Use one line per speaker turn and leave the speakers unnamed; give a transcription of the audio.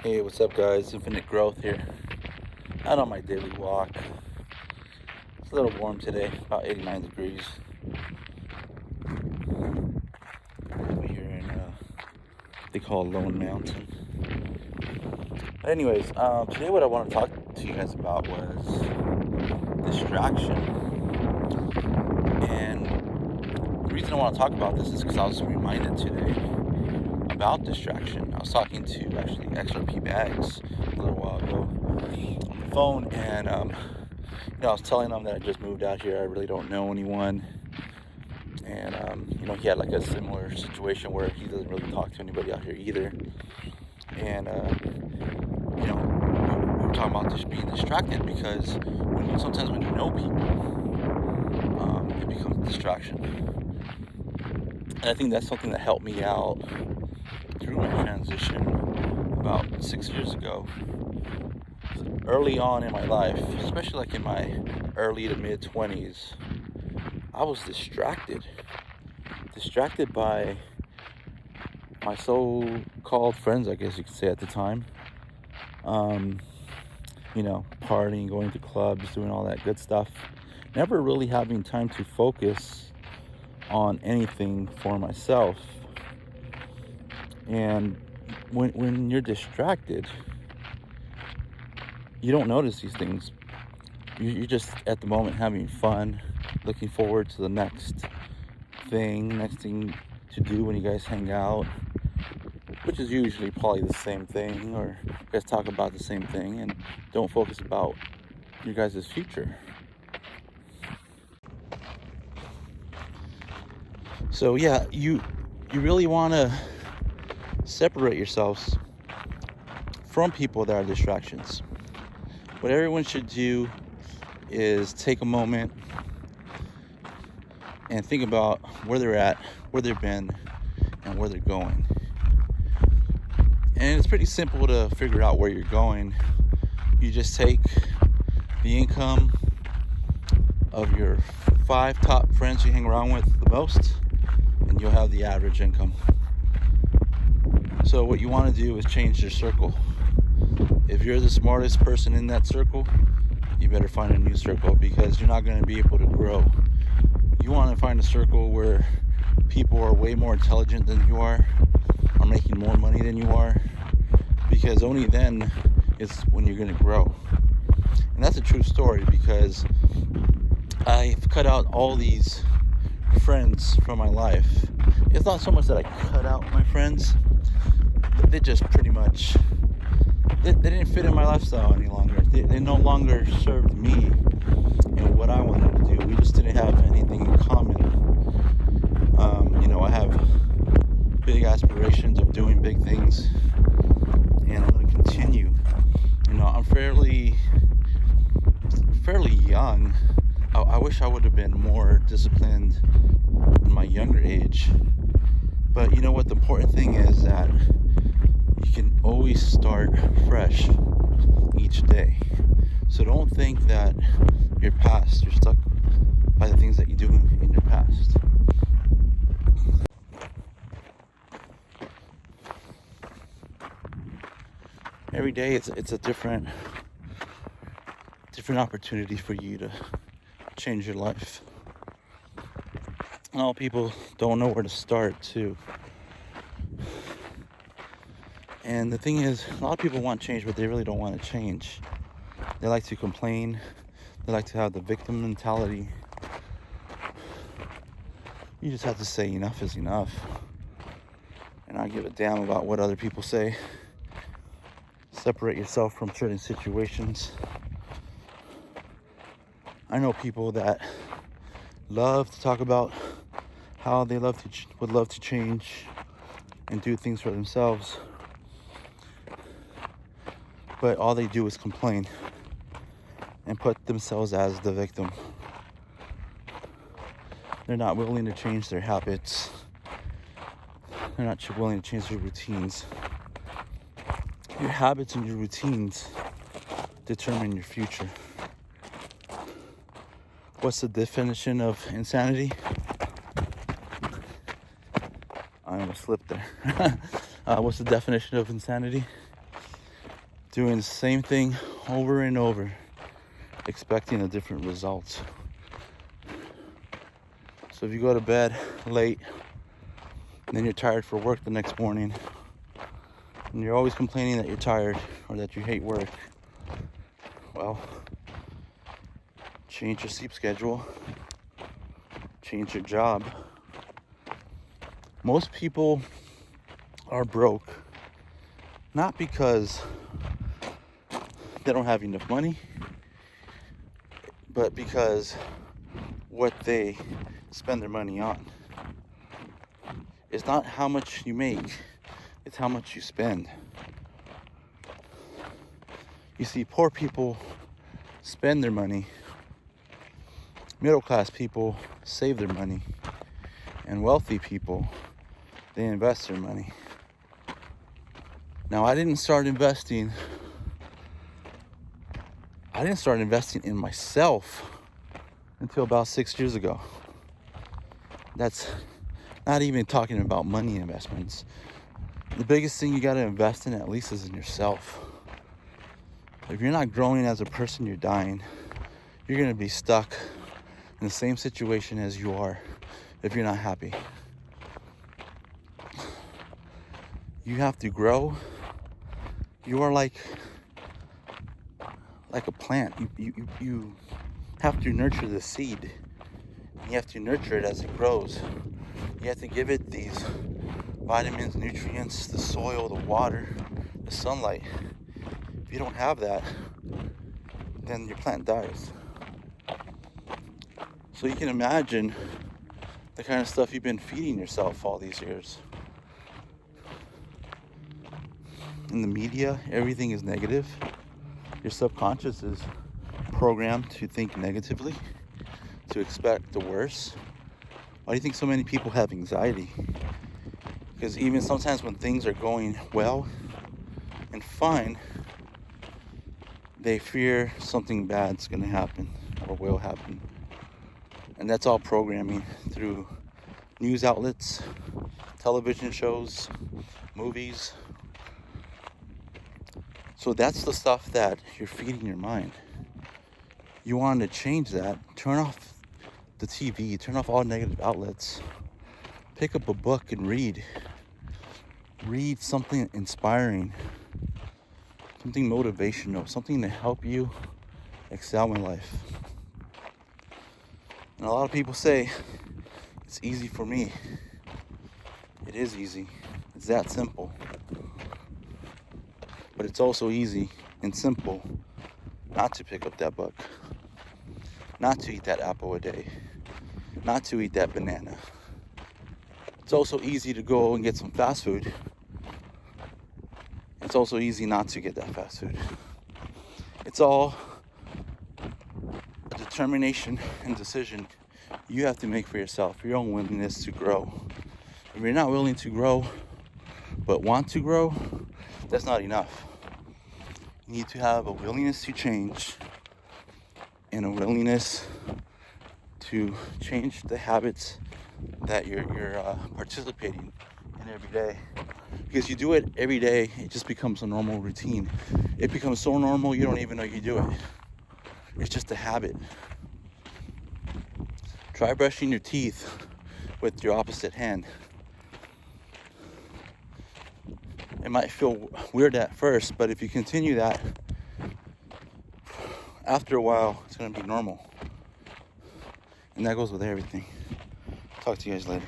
Hey, what's up, guys? Infinite Growth here. Out on my daily walk. It's a little warm today, about 89 degrees over here in they call Lone Mountain. But anyways, today what I want to talk to you guys about was distraction. And the reason I want to talk about this is because I was reminded today about distraction. I was talking to actually XRP Bags a little while ago on the phone, and I was telling them that I just moved out here. I really don't know anyone, and he had like a similar situation where he doesn't really talk to anybody out here either. And we were talking about just being distracted because sometimes when you know people, it becomes a distraction. And I think that's something that helped me out through my transition about 6 years ago. Early on in my life, especially like in my early to mid 20s, I was distracted by my so-called friends, I guess you could say at the time. Partying, going to clubs, doing all that good stuff. Never really having time to focus on anything for myself. And when you're distracted, you don't notice these things. You're just at the moment having fun, looking forward to the next thing to do when you guys hang out, which is usually probably the same thing, or you guys talk about the same thing and don't focus about your guys' future. So yeah, you really want to separate yourselves from people that are distractions. What everyone should do is take a moment and think about where they're at, where they've been, and where they're going. And it's pretty simple to figure out where you're going. You just take the income of your 5 top friends you hang around with the most, and you'll have the average income. So what you want to do is change your circle. If you're the smartest person in that circle, you better find a new circle, because you're not going to be able to grow. You want to find a circle where people are way more intelligent than you are making more money than you are, because only then is when you're going to grow. And that's a true story, because I've cut out all these friends from my life. It's not so much that I cut out my friends, they just pretty much they didn't fit in my lifestyle any longer. They no longer served me and what I wanted to do. We just didn't have anything in common. I have big aspirations of doing big things, and I'm going to continue. I'm fairly young. I wish I would have been more disciplined in my younger age. But you know what? The important thing is that you can always start fresh each day. So don't think that you're stuck by the things that you do in your past. Every day it's a different opportunity for you to change your life. All people don't know where to start too. And the thing is, a lot of people want change, but they really don't want to change. They like to complain. They like to have the victim mentality. You just have to say enough is enough, and not give a damn about what other people say. Separate yourself from certain situations. I know people that love to talk about how they would love to change and do things for themselves, but all they do is complain and put themselves as the victim. They're not willing to change their habits. They're not willing to change their routines. Your habits and your routines determine your future. What's the definition of insanity? I almost slipped there. What's the definition of insanity? doing the same thing over and over, expecting a different result. So if you go to bed late and then you're tired for work the next morning, and you're always complaining that you're tired or that you hate work, well, change your sleep schedule, change your job. Most people are broke not because they don't have enough money, but because what they spend their money on. It's not how much you make, it's how much you spend. You see, poor people spend their money, middle class people save their money, and wealthy people, they invest their money. Now, I didn't start investing in myself until about 6 years ago. That's not even talking about money investments. The biggest thing you got to invest in, at least, is in yourself. If you're not growing as a person, you're dying. You're going to be stuck in the same situation as you are if you're not happy. You have to grow. You are like a plant. You have to nurture the seed. You have to nurture it as it grows. You have to give it these vitamins, nutrients, the soil, the water, the sunlight. If you don't have that, then your plant dies. So you can imagine the kind of stuff you've been feeding yourself all these years. In the media, everything is negative. Your subconscious is programmed to think negatively, to expect the worst. Why do you think so many people have anxiety? Because even sometimes when things are going well and fine, they fear something bad's going to happen or will happen. And that's all programming through news outlets, television shows, movies. So that's the stuff that you're feeding your mind. You want to change that, turn off the TV, turn off all negative outlets, pick up a book and read. Read something inspiring, something motivational, something to help you excel in life. And a lot of people say, it's easy for me. It is easy. It's that simple. But it's also easy and simple not to pick up that book, not to eat that apple a day, not to eat that banana. It's also easy to go and get some fast food. It's also easy not to get that fast food. It's all a determination and decision you have to make for yourself, your own willingness to grow. If you're not willing to grow, but want to grow, that's not enough. You need to have a willingness to change and a willingness to change the habits that you're participating in every day. Because you do it every day, it just becomes a normal routine. It becomes so normal you don't even know you do it. It's just a habit. Try brushing your teeth with your opposite hand. It might feel weird at first, but if you continue that, after a while, it's going to be normal. And that goes with everything. Talk to you guys later.